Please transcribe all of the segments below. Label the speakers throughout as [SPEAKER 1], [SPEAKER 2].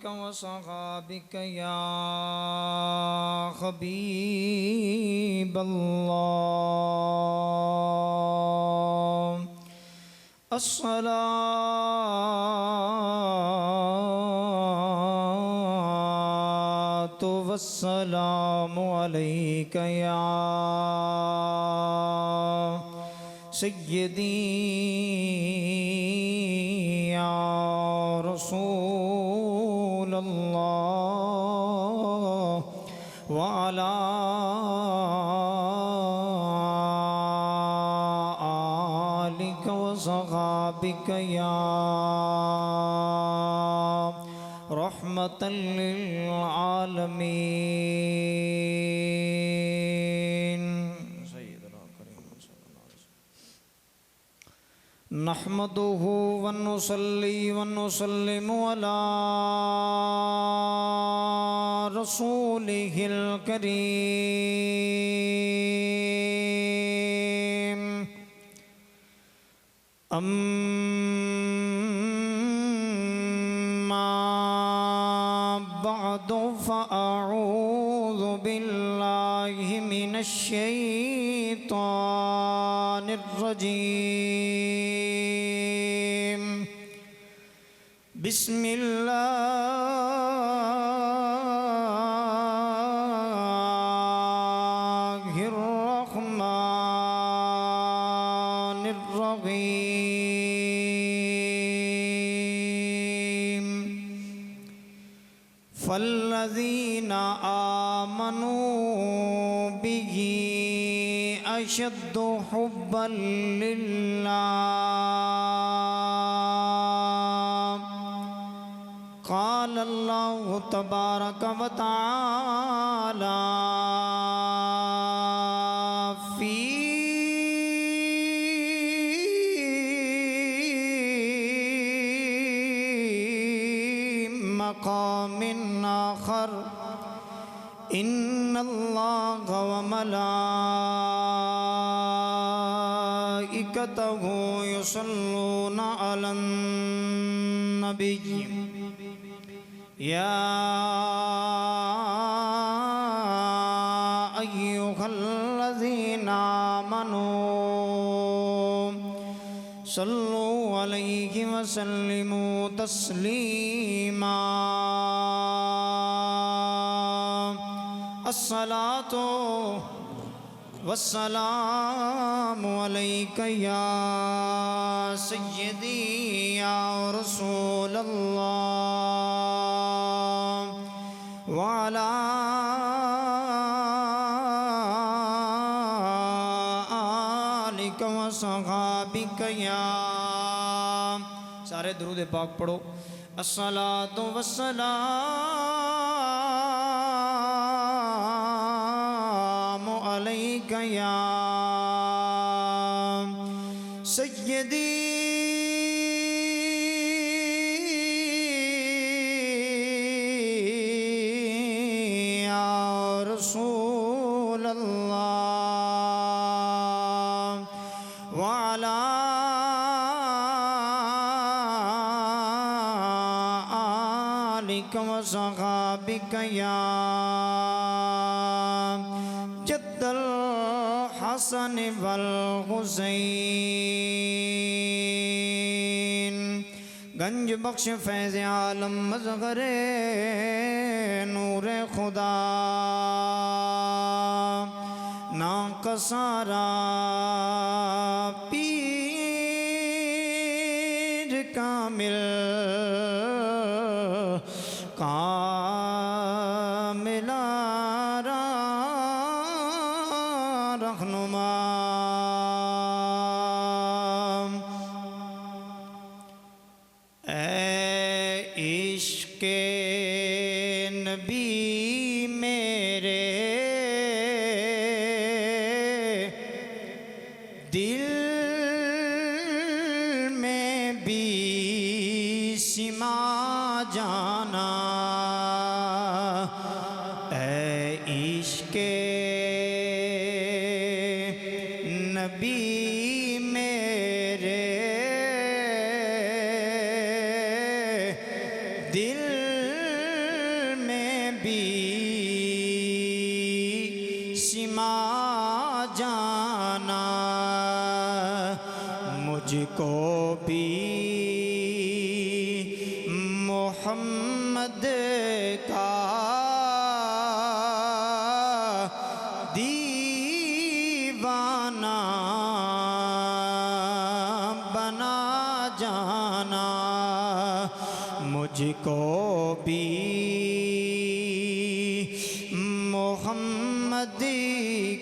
[SPEAKER 1] वसहाबिक या हबीब अल्लाह। अस्सलातु वस्सलामु अलैका या सय्यदी या रसूल अल्लाह व अला आलिका व सहाबिका या रहमतल लिल आलमीन। नहमदुहु व नुसल्ली व नुसल्लिमु अला रसूलिहिल करीम। अम्मा बअदु फ़अऊज़ु बिल्लाहि मिनश शैतानिर रजीम। बिस्मिल्लाहिर रहमानिर रहीम। फल्लज़ीना आमनू बिही अशद्दु हुब्बन लिल्लाह। क़ाल अल्लाहु तबारक व तआला फ़ी मक़ामिन आख़र इन्नल्लाह व मलाइकतहु युसल्लूना अलन नबी या अय्युहल्लज़ीना आमनू सल्लु अलैहि व सल्लिमू तस्लीमा। अस्सलातु वस्सलामु अलैका या सय्यदी या रसूल अल्लाह व अला आलिका व सहाबिका या। सारे दुरूद पाक पढ़ो। अस्सलातु वस्सलामु अलैका या सय्यदी या रसूल अल्लाह व अला आलिका व सहाबिका या जद्दल हसन वल हुसैन। गंज बख्श फैज़ आलम मज़हरे नूरे खुदा नाकसारा पीर कामिल कामिलारा रहनुमा। इश्क़े नबी मेरे दिल में भी सिमा जाना। इश्क़े नबी मेरे दिल मुझको भी मोहम्मद का दीवाना बना जाना, मुझको भी मोहम्मद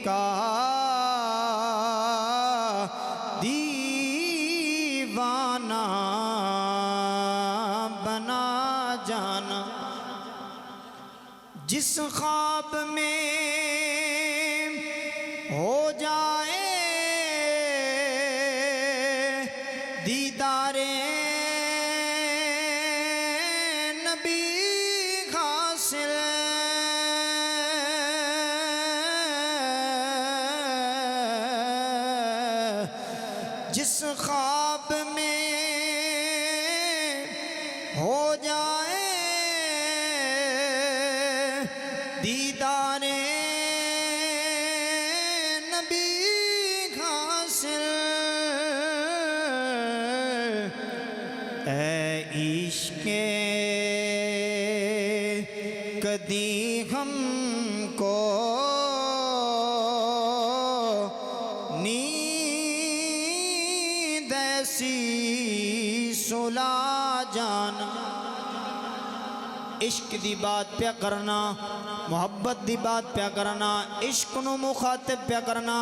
[SPEAKER 1] का दीवाना बना जाना। जिस ख्वाब में हो जाए दीदारे नबी हासिल, जिस ख्वाब में हो जाए दीदारे नबी हासिल, ऐ इश्क़े कदी हमको नींद ऐसी सुला जाना। इश्क दी बात प्या करना, मोहब्बत दी बात प्या करना, इश्क नू मुखातिब प्या करना,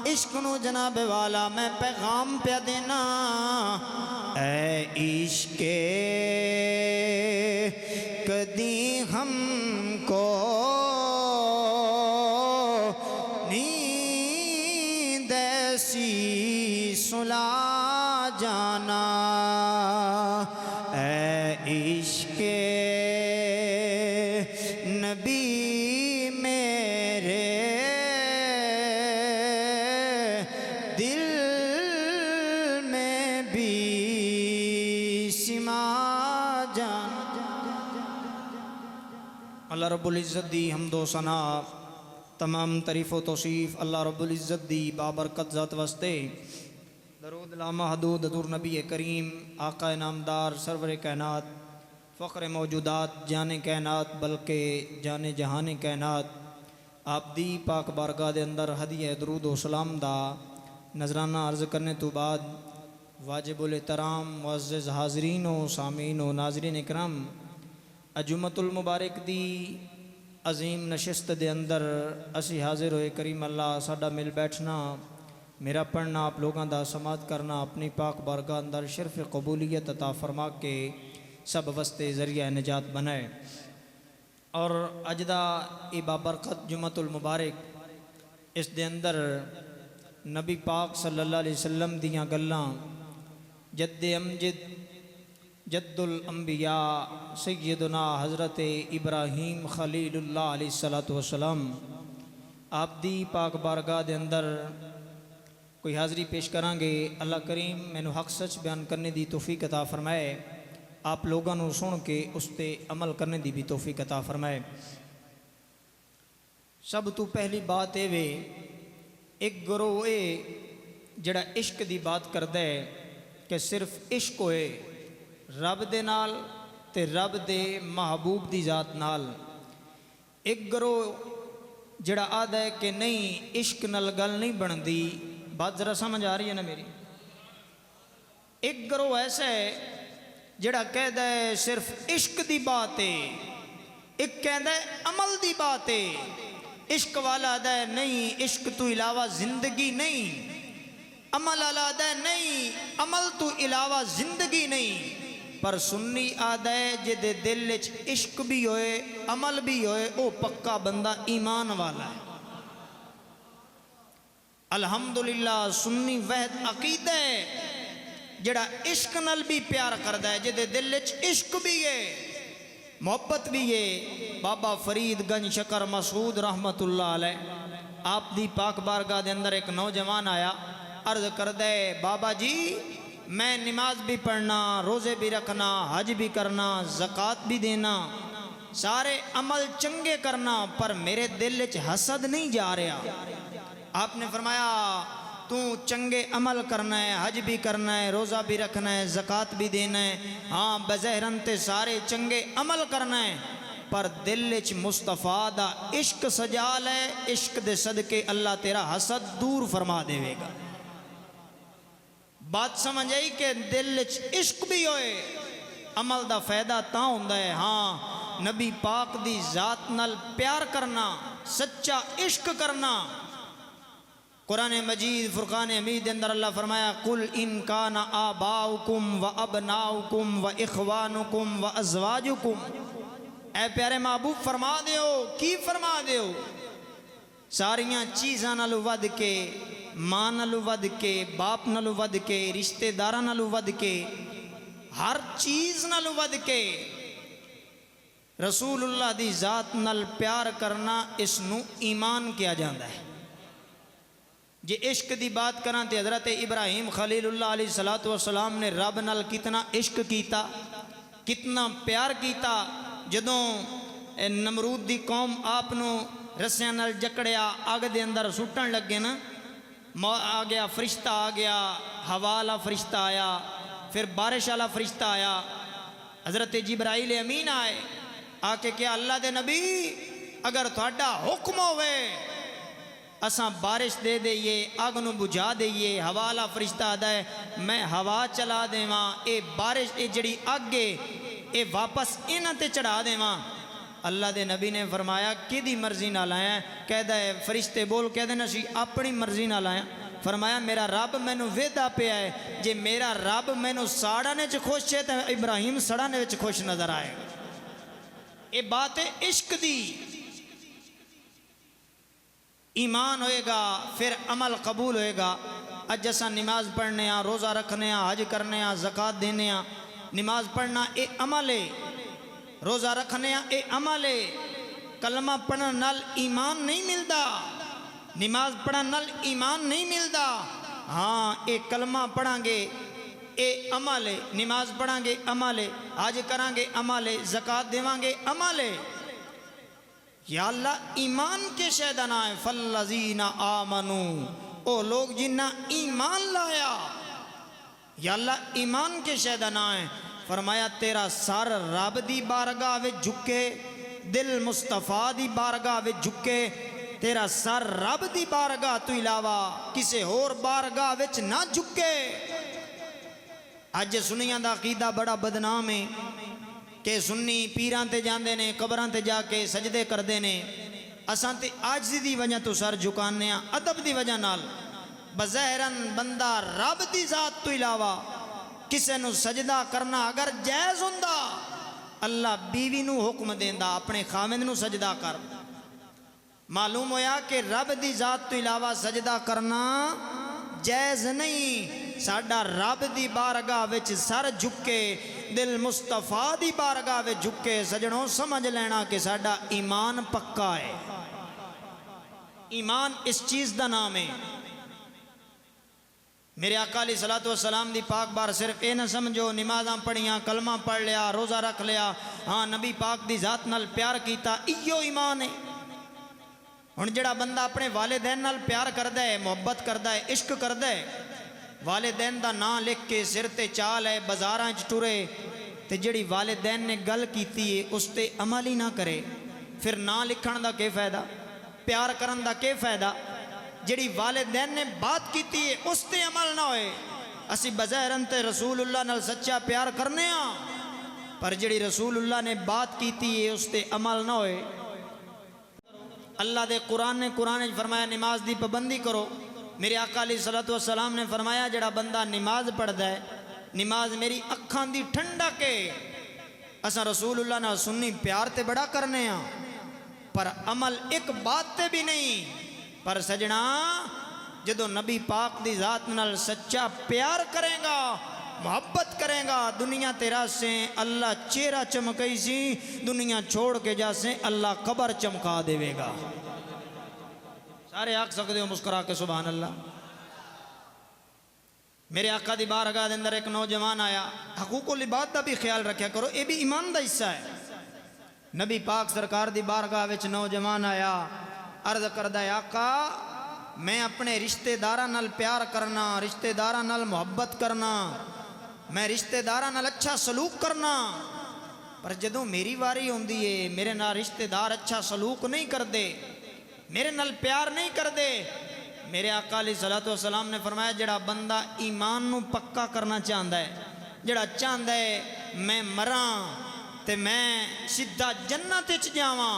[SPEAKER 1] इश्क नू जनाब वाला मैं पैगाम प्या देना। ऐ इश्क़े कदी हमको नींद ऐसी सुला जाना, ऐ इश्क़े नबी मेरे दिल में भी सिमा जाना। अल्लाह रब्बुल इज़्ज़त दी हमदो सना तमाम तारीफ़ व तौसीफ़ अल्लाह रब्बुल इज़्ज़त दी बाबरकत ज़ात वास्ते। दरूद लामहदूद हज़ूर नबी करीम आका नामदार सरवर कायनात फ़ख्र मौजूदात जाने कायनात बल्कि जाने जहान कायनात आप दी पाक बारगाह दे अंदर हदिया दरूद व सलाम दा नजराना अर्ज़ करने तो बाद वाजिबुल एहतराम मुअज़्ज़ज़ हाज़रीन व सामीन व नाज़रीन इकराम अजुमतुल मुबारक दी अजीम नशिस्त दे अंदर असी हाजिर होए करीम अल्लाह साडा मिल बैठना मेरा पढ़ना आप लोगों का समात करना अपनी पाक बारगाह अंदर शर्फ कबूलियत अता फरमा के सब वस्ते ज़रिया निजात बनाए। और अजदा ये बाबरकत जुमतुल मुबारक इस दे अंदर नबी पाक सल्लल्लाहु अलैहि वसल्लम दियाँ गल्लां जद्दे अमजद जद्दुल अंबिया सैयदना हज़रत इब्राहीम खलीलुल्लाह अलैहिस्सलातु वस्सलाम आप दी पाक बारगाह दे अंदर कोई हाज़री पेश करांगे। अल्लाह करीम मैनू हक सच बयान करने की तौफीक अता फरमाए, आप लोगों को सुन के उस पर अमल करने की भी तौफीक अता फरमाए। सब तो पहली बात ये वे एक गुरोह ये जड़ा इश्क की बात करता है कि सिर्फ इश्क होए रब दे नाल ते रब दे महबूब दी ज़ात नाल। एक गुरोह जड़ा आदा है कि नहीं इश्क नाल गल नहीं बनती। बात ज़रा समझ आ रही है ना मेरी। एक गुरोह ऐसा है जड़ा कहता है सिर्फ इश्क दी बात है, एक कहता है अमल दी बात है। इश्क वाला आदा है नहीं इश्क तो इलावा जिंदगी नहीं, अमल वाला आदा है नहीं अमल तो इलावा जिंदगी नहीं। पर सुन्नी आदा है जिदे दिल च इश्क भी होए अमल भी होए वो पक्का बंदा ईमान वाला है। अल्हम्दुलिल्लाह सुन्नी वहद अकीदा है जड़ा इश्क नल भी प्यार करता है, जिदे दिल च इश्क भी है मोहब्बत भी है। बाबा फरीद गंज शकर मसूद रहमतुल्लाह अलैह आप दी पाक बारगाह दे अंदर एक नौजवान आया, अर्ज करदा है बाबा जी मैं नमाज भी पढ़ना, रोज़े भी रखना, हज भी करना, ज़कात भी देना, सारे अमल चंगे करना, पर मेरे दिल च हसद नहीं जा रहा। आपने फरमाया तू चंगे अमल करना है, हज भी करना है, रोज़ा भी रखना है, ज़कात भी देना है, हाँ बज़हरन ते सारे चंगे अमल करना है, पर दिल च मुस्तफा दा इश्क सजा लै। इश्क दे सदके अल्लाह तेरा हसद दूर फरमा देवेगा। बात समझ आई कि दिल च इश्क भी होए, अमल दा फायदा तां हुंदा है। हाँ नबी पाक दी जात नाल प्यार करना, सच्चा इश्क करना। कुरान मजीद फुरकान हमीद अंदर अल्लाह फरमाया, कुल इन काना आबाउकुम व अबनाउकुम व इखवानुकुम व अज़वाजुकुम। ऐ प्यारे महबूब फरमा दियो, की फरमा दियो, सारियां चीज़ां नालों वध के, मां नालों वध के, बाप नालों वध के, रिश्तेदारां नालों वध के, हर चीज़ नालों वध के रसूलुल्लाह दी जात नाल प्यार करना, इसनू ईमान किया जाता है। जे इश्क की बात करा तो हज़रत इब्राहिम खलीलुल्लाह अलैहिस्सलातु वस्सलाम ने रब नाल कितना इश्क किया, कितना प्यार किया। जदों नमरूद की कौम आपनू रस्सियां नाल जकड़िया, अग दे अंदर सुटन लगे ना, आ गया फरिश्ता, आ गया हवा वाला फरिश्ता आया, फिर बारिश वाला फरिश्ता आया, हज़रत जिब्राइल अमीन आए, आके क्या अल्लाह दे नबी अगर थोड़ा हुक्म होवे असा बारिश दे दईए, अग नू बुझा दईए। हवा वाला फरिश्ता आता है, मैं हवा चला देवां, ये बारिश ये जड़ी अग है ये वापस इन्हां ते चढ़ा देवां। अल्लाह दे नबी ने फरमाया किदी मर्जी नाल आया? कहदा है फरिश्ते बोल कहदे न सी अपनी मर्जी नाल आया। फरमाया मेरा रब मैनू वेदा पिया है, जे मेरा रब मैनू साड़ने च खुश है तो इब्राहिम सड़ने च खुश नजर आए। ये बात है इश्क दी। ईमान होएगा फिर अमल कबूल होएगा। अज असा नमाज पढ़ने, रोज़ा रखने, हज करने, ज़कात देने, नमाज पढ़ना ये अमल है, रोज़ा रखने ये अमल है। कलमा पढ़ने नाल ईमान नहीं मिलता, नमाज पढ़ने नाल ईमान नहीं मिलता। हाँ ये कलमा पढ़ांगे ये अमल है, नमाज पढ़ांगे अमल है, हज करांगे अमल है, ज़कात देवांगे अमल है। या अल्लाह ईमान के शैदा ना है, फल्लज़ीना आमनू, ओ लोग जिन्ना ईमान लाया। या अल्लाह ईमान के शैदा ना है। फरमाया तेरा सर रब दी बारगाह विच झुके, दिल मुस्तफा दी बारगाह विच झुके, तेरा सर रब दी बारगाह तो इलावा किसी होर बारगाह विच ना झुके। अज सुनिया दा अकीदा बड़ा बदनाम है कि सुन्नी पीरां ते जांदे ने, कबरां ते जाके सजदे करदे ने। असां ते आजिज़ी दी वजह तो सर झुकाने, अदब दी वजह नाल। बज़ाहिरन बंदा रब दी जात तो इलावा किसी नू सजदा करना अगर जायज़ हुंदा, अल्लाह बीवी नू हुक्म देंदा अपने खामिद नू सजदा कर। मालूम होया कि रब दी जात तो इलावा सजदा करना जायज़ नहीं। साडा रब दी बारगाह विच सर झुके, दिल मुस्तफा दी बारगाह विच झुके। सजनों समझ लेना कि साडा ईमान पक्का है। ईमान इस चीज़ का नाम है। मेरे आका अलैहिस्सलातु वस्सलाम दी पाक बार सिर्फ ये ना समझो नमाज़ां पढ़ियां, कलमा पढ़ लिया, रोज़ा रख लिया, हाँ नबी पाक दी जात नाल प्यार किया, इयो ईमान है। हुण जिहड़ा बंदा अपने वालिदैन नाल प्यार करदा है, मुहब्बत करदा है, इश्क करदा है, वालिदैन दा नां लिख के सिर ते चाल है, बाजारां च टुरे ते जिहड़ी वालिदैन ने गल कीती है उस ते अमल ही ना करे, फिर नां लिखण दा के फायदा, प्यार करन दा के फायदा? जिहड़ी वालिदैन ने बात की है उस ते अमल ना होए। असी बज़ाहिरन ते रसूलुल्लाह नाल सच्चा प्यार करने पर जिहड़ी रसूलुल्लाह ने बात की है उस ते अमल ना होए। अल्लाह दे कुरान ने फरमाया नमाज दी पाबंदी करो। मेरे आका अलैहिस्सलातु वस्सलाम ने फरमाया जिहड़ा बंदा नमाज पढ़दा है, नमाज मेरी अखां दी ठंडक है। असां रसूलुल्लाह नाल सुन्नी प्यार ते बड़ा करने पर अमल एक बात ते भी नहीं। पर सजना जदों नबी पाक दी जात नाल सच्चा प्यार करेगा, मोहब्बत करेगा, दुनिया तेरा से अल्लाह चेहरा चमकई सी, दुनिया छोड़ के जासे अल्लाह कबर चमका देवेगा। सारे आख सकते हो मुस्कुरा के सुभान अल्लाह। मेरे आका दी बारगाह दे अंदर एक नौजवान आया। हकूकुल इबाद दा भी ख्याल रखा करो, ये भी ईमान दा हिस्सा है। नबी पाक सरकार दी बारगाह विच नौजवान आया, अर्ज करदा है आका मैं अपने रिश्तेदारां नाल प्यार करना, रिश्तेदारां नाल मुहब्बत करना, मैं रिश्तेदारां नाल अच्छा सलूक करना। पर जदों मेरी वारी आउंदी है मेरे नाल रिश्तेदार अच्छा सलूक नहीं करते, मेरे नाल प्यार नहीं करते। मेरे आका अलैहिस्सलातु वस्सलाम ने फरमाया जेड़ा बंदा ईमान नू पक्का करना चाहता है, जेड़ा चाहता है मैं मरां ते मैं सीधा जन्नत विच जावां,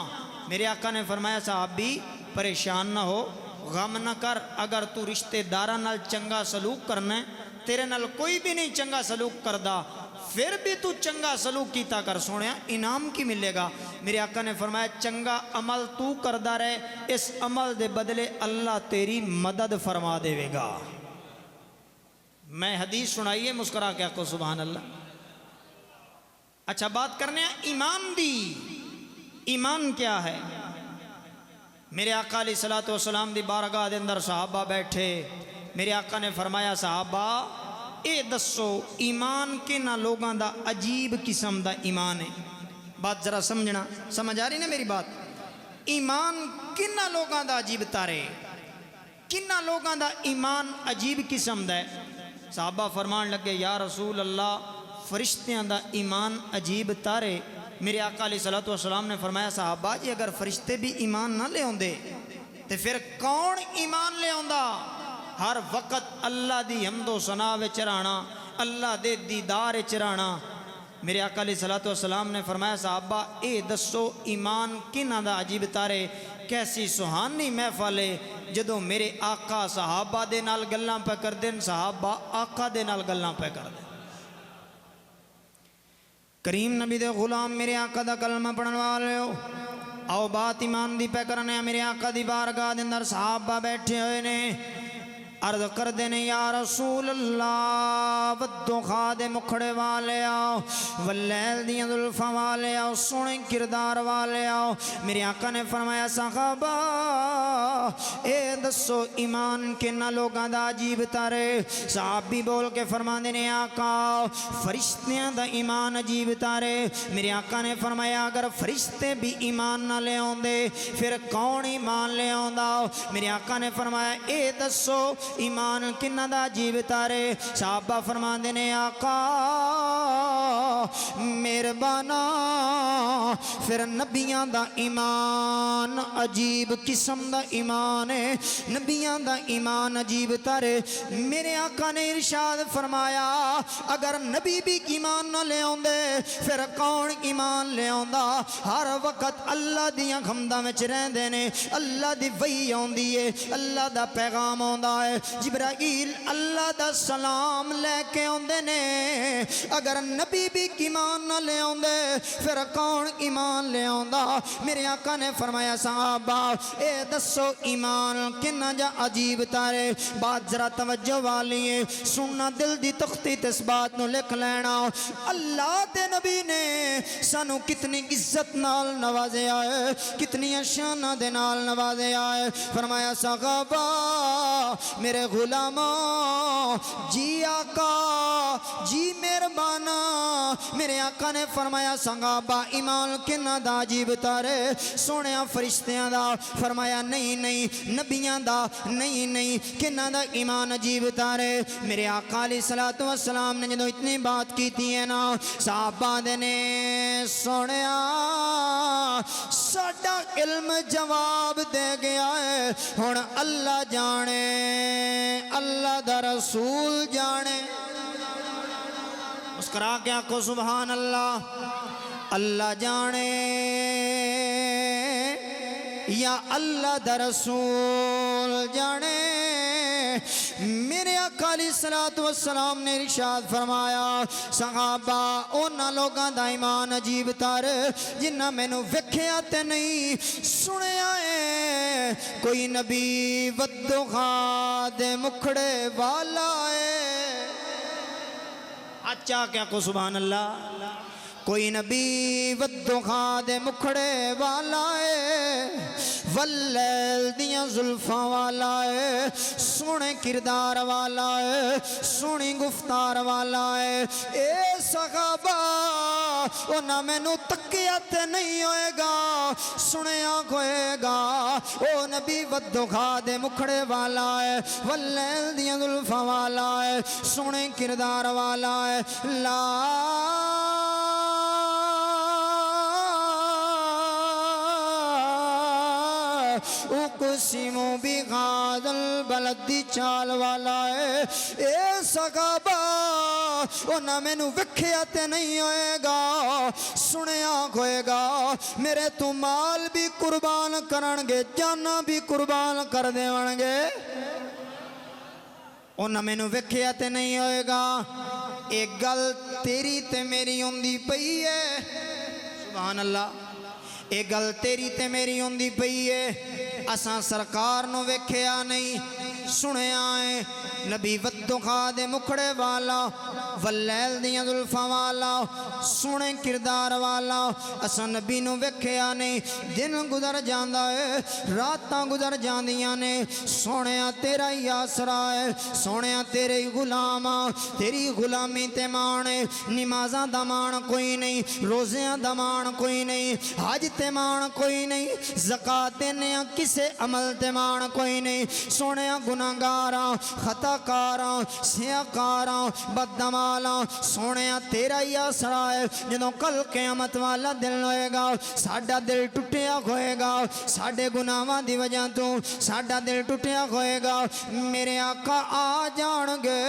[SPEAKER 1] मेरे आका ने फरमाया साहबी परेशान ना हो, गम ना कर। अगर तू रिश्तेदारां नाल चंगा सलूक करना है, तेरे नाल कोई भी नहीं चंगा सलूक करदा, फिर भी तू चंगा सलूक कीता कर, सोनिया इनाम की मिलेगा। मेरे आका ने फरमाया चंगा अमल तू करदा रहे, इस अमल दे बदले अल्लाह तेरी मदद फरमा देवेगा। मैं हदीस सुनाइए मुस्कुरा के आको सुभान अल्लाह। अच्छा बात करने ईमान दी। ईमान क्या है? मेरे आका अलैहिस्सलातु वस्सलाम दी बारगाह दे अंदर सहाबा बैठे, मेरे आका ने फरमाया सहाबा ये दसो ईमान किन्ना लोगों का अजीब किस्म का ईमान है। बात जरा समझना, समझ आ रही ना मेरी बात? ईमान किन्ना लोगों का अजीब तारे, किन्ना लोगों का ईमान अजीब किस्म का है। साहबा फरमान लगे या रसूल अल्लाह फरिश्तियां का ईमान अजीब तारे। मेरे आका अलैहिस्सलातु वस्सलाम ने फरमाया साहबा जी अगर फरिश्ते भी ईमान ना ले आउंदे तो फिर कौन ईमान ले आउंदा? हर वक्त अल्लाह दी हम्दो सना विच रहना, अल्लाह दे दीदार विच रहना। मेरे आका अलैहिस्सलातु वस्सलाम ने फरमाया साहबा ये दसो ईमान किन्हां दा अजीब तारे। कैसी सुहानी महफल है जदों मेरे आका सहाबा दे नाल गल्लां पे करदे न, सहाबा आका दे नाल गल्लां पे करदे। करीम नबी दे गुलाम मेरे आका दा कलमा पढ़न वाले हो, आओ बात ईमान दी पे करने। मेरे आका दी बारगाह दे अंदर सहाबा बैठे हुए ने, अर्ज कर देने या रसूल अल्लाह वद्दुखा दे मुखड़े वाले आओ, वल्लैल दियां जुल्फां वाले आओ, सोहने किरदार वाले आओ। मेरे आका ने फरमाया सहाबा ए दसो ईमान किन्ना लोगां दा अजीब तारे। साहबी बोल के फरमांदे ने आका फरिश्तियां दा ईमान अजीब तारे। मेरे आका ने फरमाया अगर फरिश्ते भी ईमान ना ले आउंदे फिर कौन ईमान ले आउंदा? मेरे आका ने फरमाया ए दसो ईमान किन्ना दा अजीब तारे। साहबा फरमांदे ने आका मेहरबाना फिर नबियां दा ईमान अजीब किस्म दा ईमान है, नबियां दा ईमान अजीब तारे। मेरे आका ने इरशाद फरमाया अगर नबी भी ईमान ना ले आउंदे फिर कौन ईमान ले आउंदा? हर वक्त अल्लाह दियां खमदां विच रहिंदे ने, अल्लाह दी वही आउंदी है, अल्लाह दा पैगाम आउंदा है, जिब्राइल अल्लाह दा सलाम लेके आउंदे ने। अगर नबी भी ईमान ना ले आउंदे फिर कौन ईमान ले आउंदा? मेरे आका ने फरमाया साहबा ए दसो ईमान किन्ना जा अजीब तारे। बात जरा तवज्जो वाली है, सुनना दिल दी तख्ती ते इस बात नू लिख लेना। अल्लाह दे नबी ने सानू कितनी इज्जत नाल नवाज़िया है, कितनी शाना दे नाल नवाज़िया है। फरमाया साहबा मेरे गुलामा जी आका जी मेहरबाना। मेरे आका ने फरमाया सहाबा ईमान किन्ना दा अजीब तारे। सोने फरिश्तियां दा? फरमाया नहीं नहीं नबियां दा नहीं नहीं, किन्ना दा ईमान अजीब तारे। मेरे आका अलैहिस्सलातु वस्सलाम ने जदों इतनी बात की है ना सहाबा दे ने सोने साडा इल्म जवाब दे गया है, हुण अल्लाह जाने अल्लाह दा रसूल जाने। मुस्कुरा के आखो सुभान अल्लाह। अल्लाह जाने या अल्लाह दा रसूल जाने। मेरे आका अलैहिस्सलातु वस्सलाम ने इरशाद फरमाया सहाबा उन्हां लोगां दा ईमान अजीब तर जिन्ना मैनू वेख्या ते नहीं सुनिया है। कोई नबी वद्दुखा दे मुखड़े वाला है। अच्छा क्या को सुभान अल्लाह। कोई नबी वद्दुखा दे मुखड़े वाला है, वल्लैल दियां जुल्फां वाला है, सोहने किरदार वाला है, सोहनी गुफ्तार वाला है। ए सहाबा ओ ना मैनू तकिया ते नहीं होएगा सुनिया होएगा ओ नबी वद्दुहा दे मुखड़े वाला है वल्लैल दियां जुल्फां वाला है सोने किरदार वाला है ला उक़सिमु बिहाज़ल बलदी चाल वाला है ए सहाबा ओ ना मैनू वेखिया ते नहीं होएगा सुनिया होएगा मेरे तू माल भी कुर्बान करनगे जाना भी कुर्बान कर देवणगे ओ ना मैनू वेखिया ते नहीं होएगा एक गल तेरी ते मेरी होंदी पई है सुभान अल्लाह एक गल तेरी ते मेरी होंदी पई है असां सरकार नू वेखिया नहीं सुनिया है नबी वद्दुहा दे मुखड़े वाला वल्लैल दियां जुल्फां वाला सोने किरदार वाला असां नबी नू वेखिया नहीं दिन गुजर जांदा है रातां गुजर जांदियां ने सोनिया तेरा ही आसरा है सोनिया तेरे ही गुलाम तेरी गुलामी ते मान है नमाज़ां दा मान कोई नहीं रोज़ियां दा मान कोई नहीं हज ते मान कोई नहीं ज़कात देने किसे अमल ते मान कोई नहीं सोनिया गुनाहगारां खताकारां सियाकारां बदअमालां सोनिया तेरा ही आसरा है जदों कल क़यामत वाला दिन होएगा साडा दिल टुटिया होएगा साडे गुनाहां दी वजह तो साडा दिल टुटिया होएगा मेरे आका आ जाणगे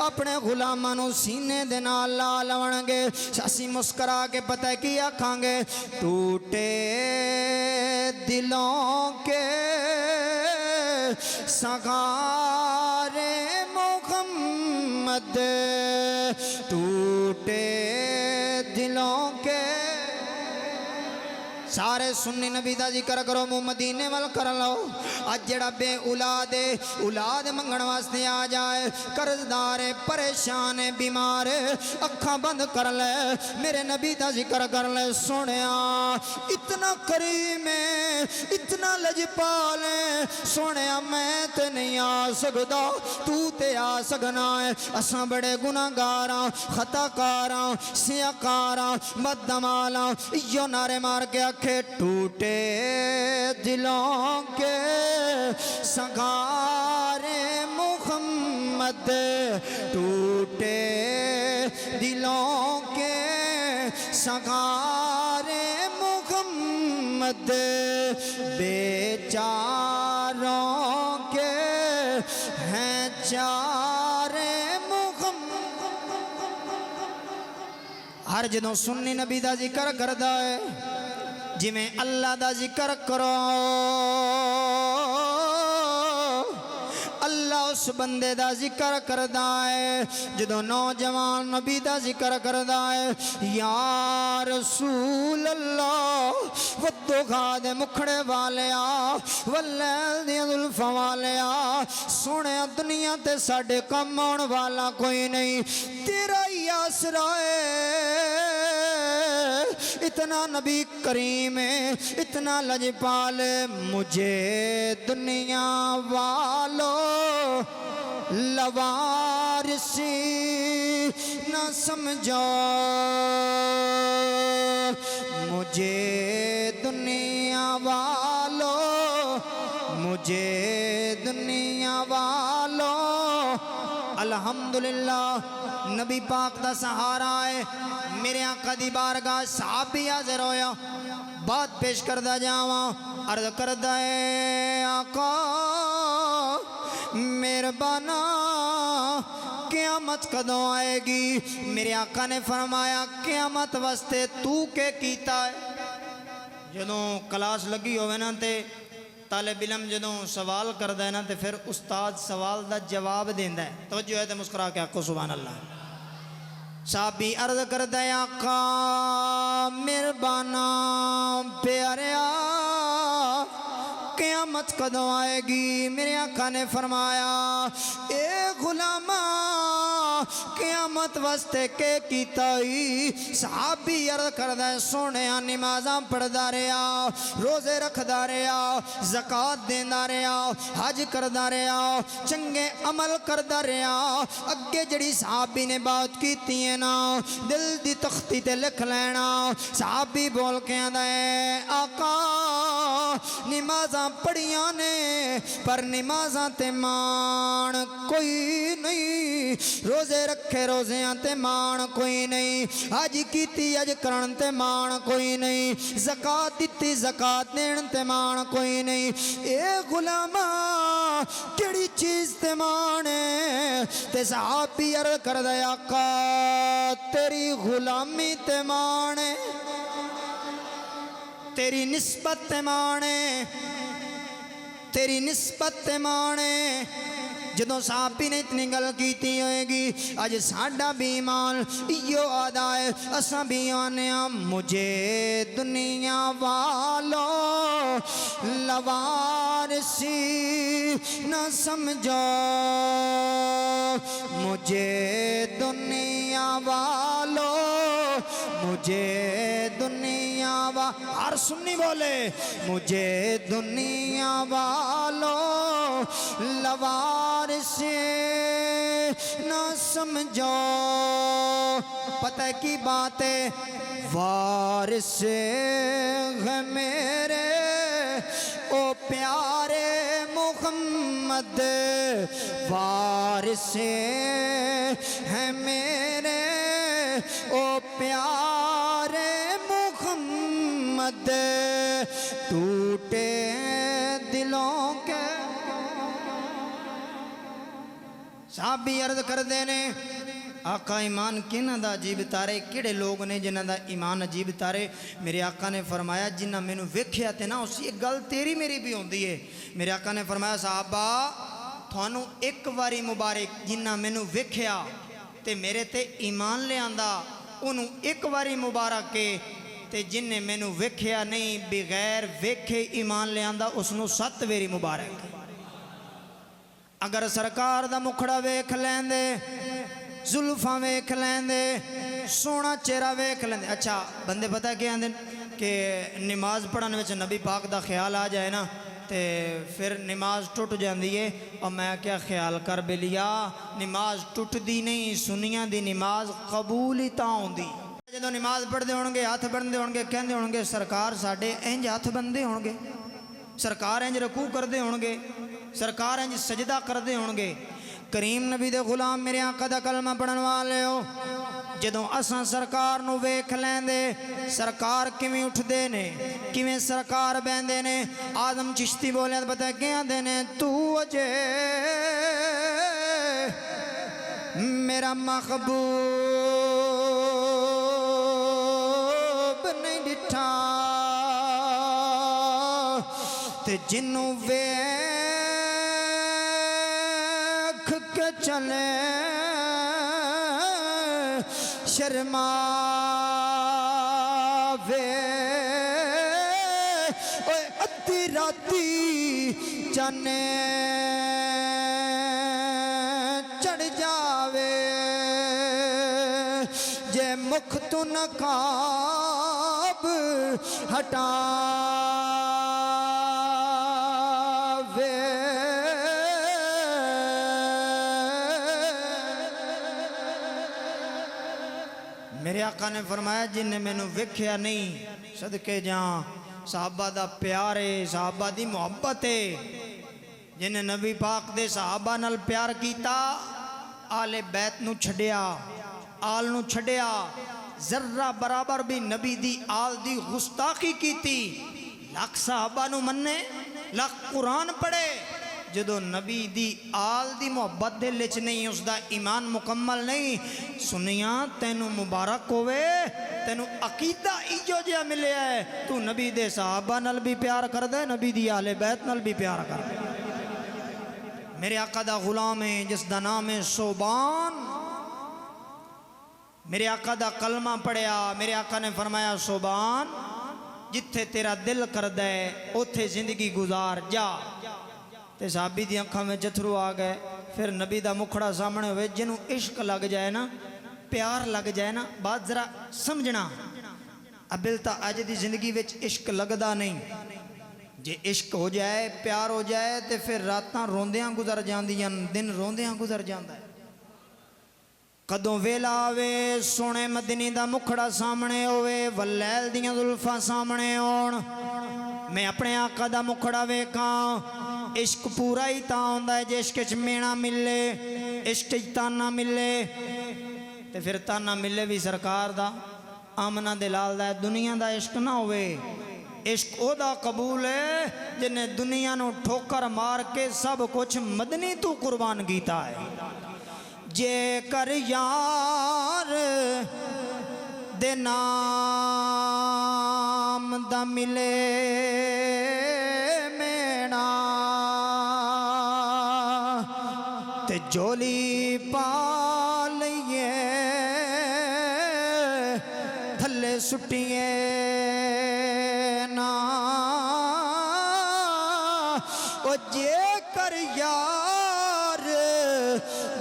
[SPEAKER 1] अपने गुलामां नूं सीने दे नाल ला लवणगे असीं मुस्करा के पता है की आखांगे टूटे दिलों के सगारे मोहम्मद टूटे दिलों के सारे सुन्नी नबी दा जिक्र करो मुँह मदीने वाल कर लो अज जड़ा बे औलाद औलाद मंगण वास्ते आ जाए कर्जदार परेशान बीमार अखा बंद कर ले मेरे नबी दा जिक्र कर ले सोनिया इतना करीम है इतना लजपाल है सोनिया मैं ते नहीं आ सकदा तू ते आ सकना है असां बड़े गुनाहगार खताकार सियाकार बदअमाल इयो नारे मार के आखे टूटे दिलों के सगारे मुहम्मद टूटे दिलों के सगारे मुहम्मद बेचारों के हैं चारे मुहम्मद हर जदों सुन्नी नबी दा जिक्र करदा है जिमें अल्लाह दा जिक्र करो अल्लाह उस बंदे दा जिक्र करदा है जदों नौजवान नबी दा जिक्र करदा है या रसूल अल्लाह वद्दुहा दे मुखड़े वालिया वल्लैल दियां जुल्फां वालिया सोने दुनिया ते साडे कम आउण वाला कोई नहीं तेरा ही आसरा है इतना नबी करीम है इतना लजपाल मुझे दुनिया वालों लवारिसी न समझो मुझे दुनिया वालों मुझे दुनिया वालों अल्हम्दुलिल्लाह नबी पाक दा सहारा है मेरे आका दी बारगाह साहबी हाज़िर होया बात पेश करदा जावा अर्ज करदा है आका मेहरबाना क़यामत कदों आएगी मेरे आका ने फरमाया क़यामत वास्ते तू के कीता है जदों क्लास लगी होवे ना ते तालिब इल्म जदों सवाल करदा है ना तो फिर उस्ताद सवाल का जवाब देंदा है तवज्जो है तो मुस्कुरा के आखो सुभान अल्लाह साहबी अर्ज करदा है आका मेहरबाना प्यारिया क़यामत कदों आएगी मेरे आका ने फरमाया ए गुलामा क़यामत वास्ते के कीता ही। सहाबी अर्ज करदा सोने नमाज़ां पढ़दा रहा, रोज़े रखदा रहा, ज़कात देंदा रहा, हज करदा रहा, चंगे अमल करदा रहा। अगे जड़ी सहाबी ने बात की है ना, दिल दी तख्ती ते लिख लेना। सहाबी बोल के आंदा है आका नमाज़ां पढ़ियां ने पर नमाज़ां ते मान कोई नहीं, रोज़े रखे रोज़ियां ते मान कोई नहीं, हज कीती हज करन ते मान कोई नहीं, ज़कात दिती ज़कात देन ते मान कोई नहीं। ए गुलामा केड़ी चीज़ ते मान है? ते सहाबी अर्ज़ करदा आका तेरी गुलामी ते मान है, तेरी निस्बत ते मान है, तेरी निस्बत ते मान है। जदों साहबी ने इतनी गल की होएगी, अज साडा भी ईमान इयो आदा है, असा भी आने मुझे दुनिया वालों लवारसी न समझो, मुझे दुनिया वालों, मुझे दुनिया हर सुन्नी बोले मुझे दुनिया वालों लवारसी न समझो। पता की बात है वारिस है मेरे ओ प्यारे मुहम्मद, वारिस है मेरे ओ प्यारे मुहम्मद, टूटे दिलों के। साहबी अर्ज करते ने आका ईमान किन्हां दा अजीब तारे, किहड़े लोग ने जिन्हां दा ईमान अजीब तारे। मेरे आका ने फरमाया जिन्हां मैनू वेख्या ते ना उसी एक गल तेरी मेरी भी होंदी है। मेरे आका ने फरमाया साहबा थानू एक बारी मुबारक, जिन्हां मैनू वेख्या ते मेरे ते ईमान लियांदा उन्हू एक बारी मुबारक के, ते जिन्हें मैनू वेख्या नहीं बगैर वेखे ईमान लियांदा उसनू 7 वेरी मुबारक। अगर सरकार दा मुखड़ा वेख लेंदे, जुल्फा वेख लेंदे, सोना चेहरा वेख लेंदे। अच्छा बंदे पता क्या आंदे कि नमाज पढ़ने में नबी पाक दा ख्याल आ जाए ना ते फिर नमाज टुट जाती है। और मैं क्या ख्याल कर बेलिया, नमाज टुटदी नहीं, सुनिया दी नमाज कबूल ही तां होंदी। जो नमाज पढ़ते होंगे हाथ बनते होंगे, कहते होंगे सरकार साढ़े इंज हाथ बनते होंगे, सरकार इंज रकू करते होंगे, सरकार इंज सजदा करते होंगे। करीम नबी दे गुलाम मेरे आका दा कलमा पढ़न वाले हो, जदों असां सरकार नू वेख लैंदे सरकार किवें उठदे ने, किवें सरकार बहंदे ने। आदम चिश्ती बोलिया तो पता क्या आंदे ने, तू अजे मेरा महबूब नहीं डिठा, ते जिन्नू वेख के चले शर्मावे, ओए अद्धी राती जाने चढ़ जावे, जे मुख तू नकाब हटावे। मेरे आका ने फरमाया जिन्हें मैनू वेख्या नहीं, सदके जा साहबा दा प्यार है, साहबा दी मुहब्बत है। जिन्हें नबी पाक दे साहबा नाल प्यार किया, आले बैत नू छड़िया, आल नू छड़िया, जर्रा बराबर भी नबी दी आल दी गुस्ताखी की, लख साहबा नू मन्ने, लख कुरान पढ़े, जदों नबी दी आल दी मुहब्बत दिल च नहीं, उसका ईमान मुकम्मल नहीं। सुनिया तेनू मुबारक होवे, तेनू अकीदा इजो जिहा मिलिया है, तू नबी दे साहबा नाल भी प्यार कर दे, नबी दी आले बैत नाल भी प्यार कर दे। मेरे आका दा गुलाम है जिसका नाम है सोबान। मेरे आका दा कलमा पढ़िया, मेरे आका ने फरमाया सोबान जिथे तेरा दिल करदा है उथे जिंदगी गुजार जा। ते साहबी दी अखां में जथरू आ गए। फिर नबी दा मुखड़ा सामने होवे जिन्हों इश्क लग जाए ना प्यार लग जाए ना बात जरा समझना अबिल तो अज की जिंदगी विच इश्क लगदा नहीं जे इश्क हो जाए प्यार हो जाए तो फिर रातां रोंदियां गुजर जांदियां दिन रोंदियां गुजर जांदा है कदों वेला आवे सोने मदनी दा मुखड़ा सामने होवे वलैल दियां जुल्फां सामने होण मैं अपने आका दा मुखड़ा वेखां इश्क पूरा ही तां हुंदा है जे इश्क च मेणा मिले इश्क च ताना मिले ते फिर ताना मिले भी सरकार दा आमना दे लाल दा दुनिया दा इश्क ना होवे इश्क ओदा कबूल है जिन्हें दुनिया नूं ठोकर मार के सब कुछ मदनी तू कुर्बान कीता है जे कर यार दे नाम दा मिले मेणा ते जोली पा लइए थल्ले सुटिए ना ओ जे कर यार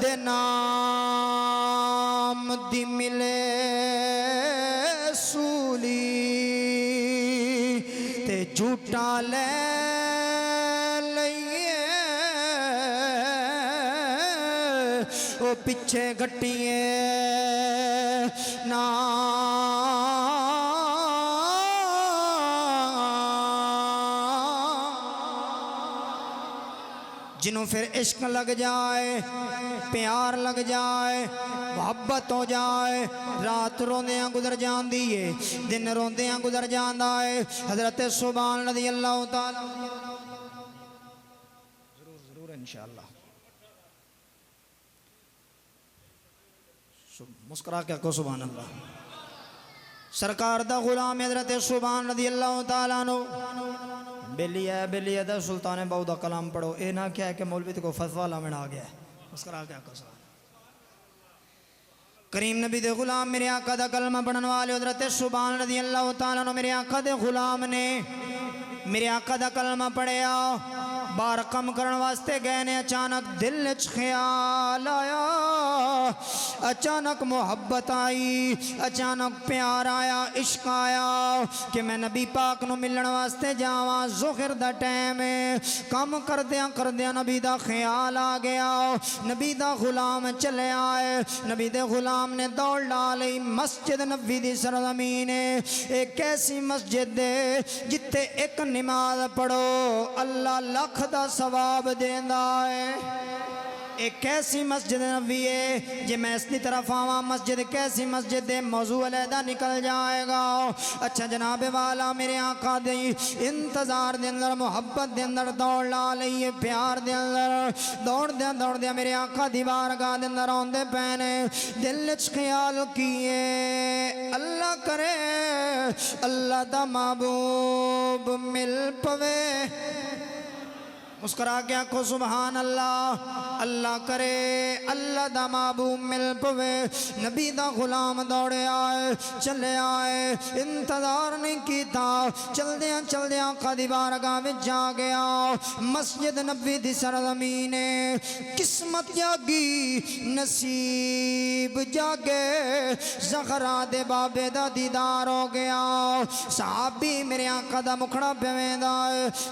[SPEAKER 1] दे नाम दी मिले सूली ते झूठा ले लइए ओ पिछे गट्टिए ना जिन्हों फिर इश्क लग जाए प्यार लग जाए मोहब्बत हो जाए रात रोंदियां गुजर जाती है दिन रोंदियां गुजर जाता है हजरत सुभान रज़ी अल्लाह तआला जरूर जरूर इंशाअल्लाह मुस्कुरा के को सुभान अल्लाह सरकार दा गुलाम हजरत सुभान रज़ी अल्लाह तआला नो बेली है दा सुल्तान बहु दा कलाम पढ़ो ये ना क्या है कि मौलवी को फतवा लावन आ गया मुस्कुरा के को करीम नबी दे गुलाम मेरे आका दा कलमा पढ़ने वाले हजरत सुभान रज़ी अल्लाह तआला नो मेरे आका दे गुलाम ने मेरे आका दा कलमा पढ़िया बार कम करने वास्ते गए ने अचानक दिल च ख्याल आया अचानक मोहब्बत आई अचानक प्यार आया इश्क आया कि मैं नबी पाक नु मिलने वास्ते जावा ज़ोहर दा टाइम है कम करदियां नबी दा ख्याल आ गया नबी दा गुलाम चले आए नबी दे गुलाम ने दौड़ डाली मस्जिद नबी दी सरजमीन है एक ऐसी मस्जिद है जिथे एक नमाज पढ़ो अल्लाह लख दा सवाब देंदा है एक कैसी मस्जिद नबी है जे मैं इसकी तरफ आवा मस्जिद कैसी मस्जिद है मौजू अलहदा निकल जाएगा अच्छा जनाब वाला मेरे आका दे इंतजार दे अंदर मोहब्बत दे अंदर दौड़ ला लईए प्यार दे अंदर दौड़ दिया मेरे आका दीवार गाह दे अंदर आंदे पैने दिल च ख्याल किए अल्लाह करे अल्लाह दा महबूब मिल पवे मुस्कुरा के आखो सुभान अल्लाह अल्लाह करे अल्लाह दा महबूब मिल पवे नबी दा गुलाम दौड़े आए चले आए इंतजार नहीं किया चलदियां कदी बारगाह में जा गया मस्जिद नबी दी सरजमीन किस्मत जागी नसीब जागे ज़हरा दे बाबे दा दीदार हो गया साहबी मेरे आका दा मुखड़ा पवेंदा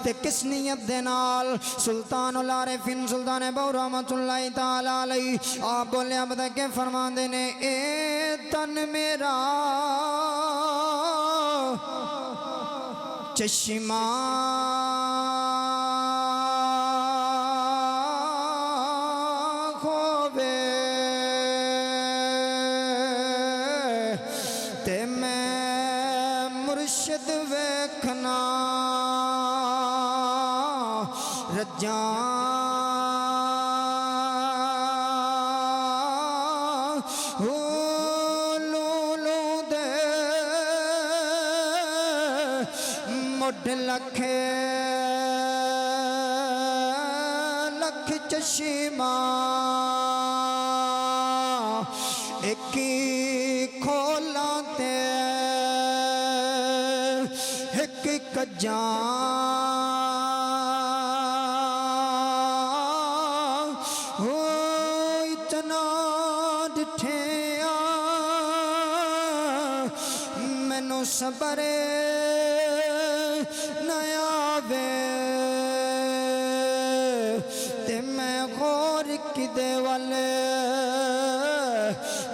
[SPEAKER 1] ते किस नियत दे नाल सुल्तान उल आरिफीन सुल्तान बहु रहमतुल्लाहि तआला अलैहि आप बोले बता के फरमाते ने ए तन मेरा चश्मा खोवे ते मैं मुर्शिद वेखना रजा दे मुठ लखे लख चश्मा एक खोला ते एक कजा हो मैनू सबर नया वे ते मैं गौर किदे वाले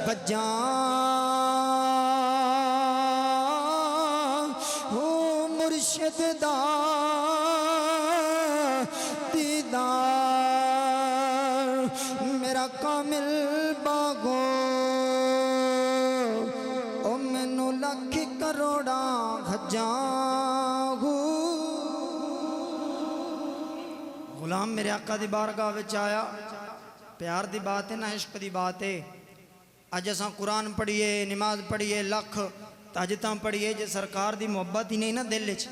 [SPEAKER 1] बजा मुर्शिद दा दीदार मेरा कामिल बागो ओ मैनू लख करोड़ा खजागू। गुलाम मेरे आका दी बारगाह विच आया। प्यार दी बात है ना, इश्क दी बात है। अज असा कुरान पढ़िए, नमाज पढ़िए, लख ताजतां पढ़िए, जे सरकार दी मोहब्बत ही नहीं ना दिल च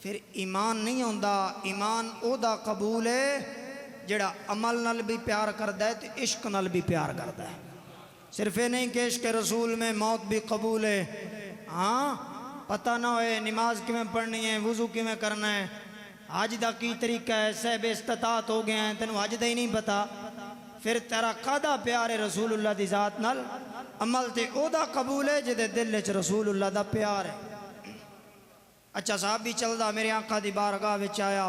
[SPEAKER 1] फिर ईमान नहीं आउंदा। ईमान ओदा कबूल है जेड़ा अमल नाल भी प्यार करदा है ते इश्क नाल भी प्यार करदा है। सिर्फ ये नहीं कि इश्क रसूल में मौत भी कबूल है। हाँ, पता ना होए नमाज किवें पढ़नी है, वुजू किवें करना है, हज दा की तरीका है, सहब इस्तात हो गए हैं, तेन हज दा ही नहीं पता, फिर तेरा कादा प्यार है रसूलुल्लाह दी जात नाल। अमल ते ओदा कबूल है जिदे दिल च रसूलुल्लाह दा प्यार है। अच्छा साहब भी चलदा मेरे आका दी बारगाह विच आया।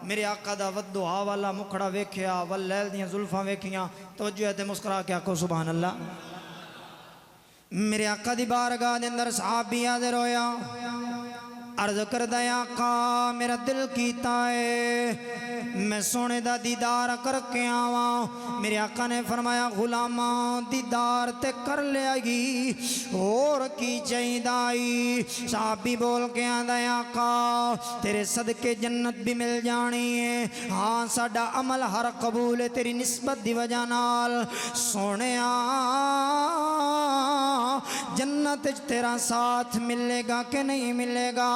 [SPEAKER 1] मेरे आका दा वद्दुहा वाला मुखड़ा वेख्या, वल लैल दियां जुल्फां वेखियां, तवज्जो है ते मुस्कुरा के आखो सुभान अल्लाह। मेरे आका दी बारगाह दे अंदर सहाबी हाज़िर होया। अर्ज करदा आका मेरा दिल कीता है मैं सोने दा दीदार करके आवा। मेरे आका ने फरमाया गुलामा दीदार ते कर लियागी, और की चाहिए। साहबी बोल के आंदा आका तेरे सदके जन्नत भी मिल जानी है। हाँ साडा अमल हर कबूल है तेरी निस्बत दी वजह नाल। सोने जन्नत तेरा साथ मिलेगा कि नहीं मिलेगा।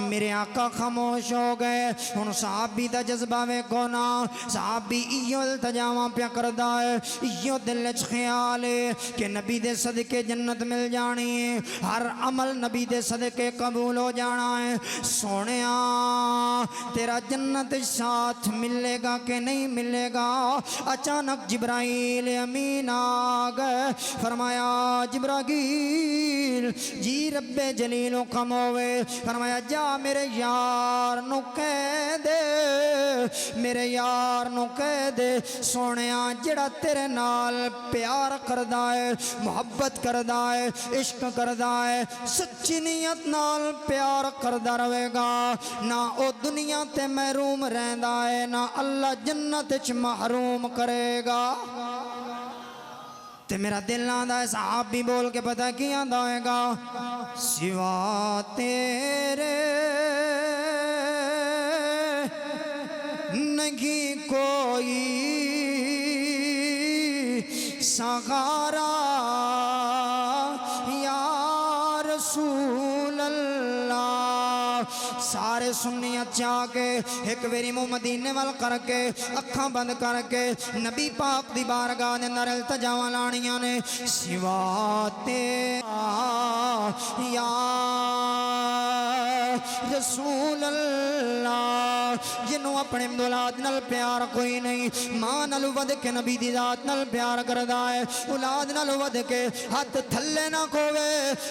[SPEAKER 1] मेरे आका खामोश हो गए। हुण साहबी दा जज्बा वेखो ना, साहबी इयो इल्तजामा प्या करदा है, इयो दिल च ख्याल है कि नबी दे सदके जन्नत मिल जानी है, हर अमल नबी दे सदके कबूल हो जाना है। सोनिया तेरा जन्नत साथ मिलेगा कि नहीं मिलेगा। अचानक जिब्राइल अमीन आ गए। फरमाया जिब्राइल जी रब्बे जलीलो कम होवे। फरमाया जा मेरे यार नु कह दे, मेरे यार नु कह दे सोनिया जेड़ा तेरे नाल प्यार करदा है, मोहब्बत करदा है, इश्क करदा है, सच्ची नीयत नाल प्यार करदा रहेगा ना ओ दुनिया ते महरूम रहंदा है ना अल्लाह जन्नत च महरूम करेगा। ते मेरा दिल आंदा है साहब भी बोल के पता की आंदा होएगा सिवा तेरे नहीं कोई सहारा या रसूल अल्लाह। सारे सुन्नियत जाके एक बारी मुंह मदीने वाल करके अखा बंद करके नबी पाक दी बारगाह दे अंदर इल्तजावां लाणियां ने सिवा तेरा या रसूल अल्लाह। जिन्हों अपने औलाद नाल प्यार कोई नहीं, मां नाल वध के नबी दी जात नाल प्यार करदा है, औलाद नाल वध के हाथ थल्ले ना खोवे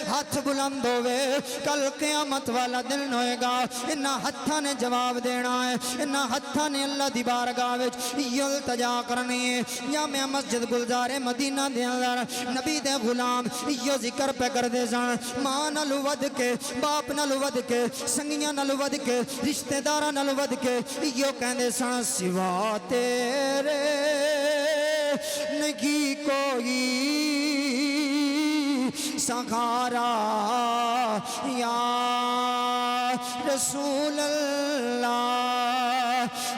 [SPEAKER 1] हाथ बुलंद होवे। कल क़यामत वाला दिन होएगा, इन्हां हत्थां ने जवाब देना है, इन्हां हत्थां ने अल्लाह दी बारगाह विच इल्तिजा करनी है। या मैं मस्जिद गुलजारे मदीना दे अंदर नबी दे गुलाम इयो जिक्र पे करदे सन, मां नाल वध के, बाप नाल वध के, संगियां नाल वध के, रिश्तेदारां नाल वध के इयो कहंदे सन सिवा तेरे नहीं कोई सहारा या रसूल अल्लाह।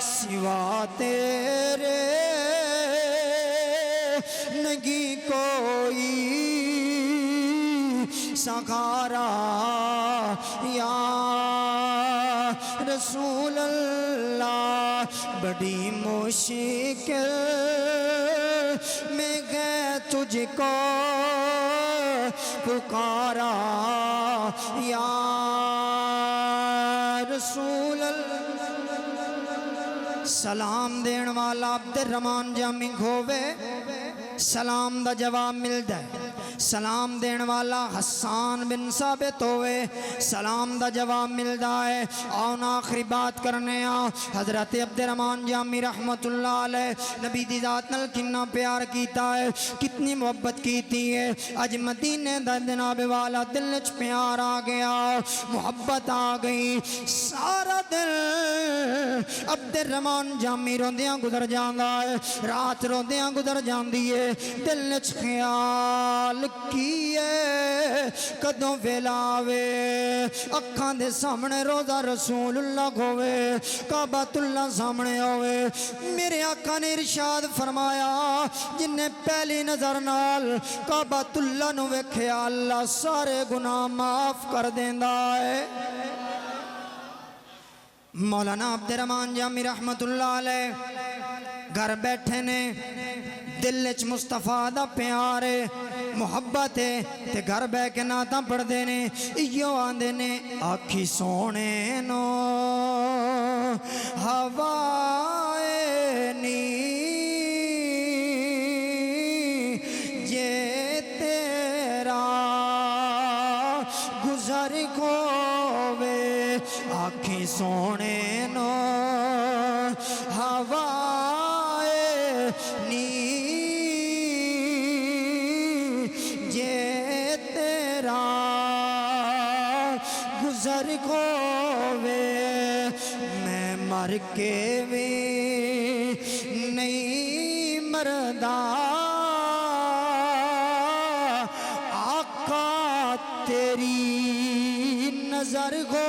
[SPEAKER 1] सिवा तेरे नहीं कोई सहारा या रसूल अल्लाह। बड़ी मुश्किल में गए तुझको पुकारा या रसूल अल्लाह। सलाम देने वाला अब्दुर रहमान जामी होवे, सलाम दा जवाब मिलता है। सलाम देण वाला हसन बिन साबित होवे, सलाम दा जवाब मिलदा है। आओ ना आखिरी बात करने आ। हजरत अब्दुर्रहमान जामी रहमतुल्लाह अलैह नबी दी जात नाल कितना प्यार कीता है, कितनी मोहब्बत कीती है। अज मदीने दा जनाब वाला दिल च प्यार आ गया, मोहब्बत आ गई। सारा दिल अब्दुर्रहमान जामी रोंदियां गुजर जांदा है, रात रोंदियां गुजर जांदी है। दिल च ख्याल की है कदों वेला आवे, अखां दे सामने रोज़ा रसूलुल्लाह होवे, काबतुल्लाह सामने होवे। मेरे आका ने इरशाद फरमाया, जिन्ने पहली नजर नाल काबतुल्लाह नु वेख्या अल्लाह सारे गुनाह माफ कर देंदा है। मौलाना अब्दुर्रहमान जामी रहमतुल्लाह अलैह घर बैठे ने, दिल च मुस्तफा दा प्यार है, मुहब्बत है, ते घर बह के नाता पढ़ते ने। इयो आंदे ने आखी सोने नो हवाए नी, जे तेरा गुजर खोवे। आखी सोने नो हवाए नी, गुजर खोवे। मैं मर के भी नहीं मरदा, आका तेरी नजर खो